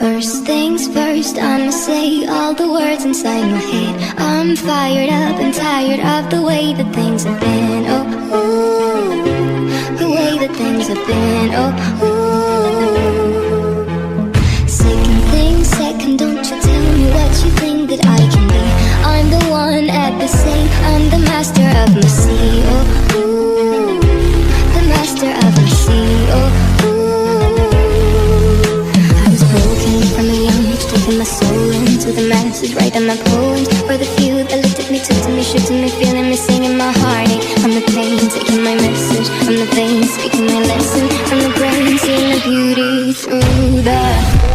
First things first, I'ma say all the words inside my head. I'm fired up and tired of the way that things have been. Oh, ooh, the way that things have been. Oh, ooh. Second thing second, don't you tell me what you think that I can be. I'm the one at the same, I'm the master of my sea. Oh, ooh, the master of my sea. Oh, my soul into the masses, writing my poems for the few that looked at me, took to me, shook to me, feeling me, singing my heartache. From the pain, taking my message, from the veins, speaking my lesson, from the brain, seeing the beauty through the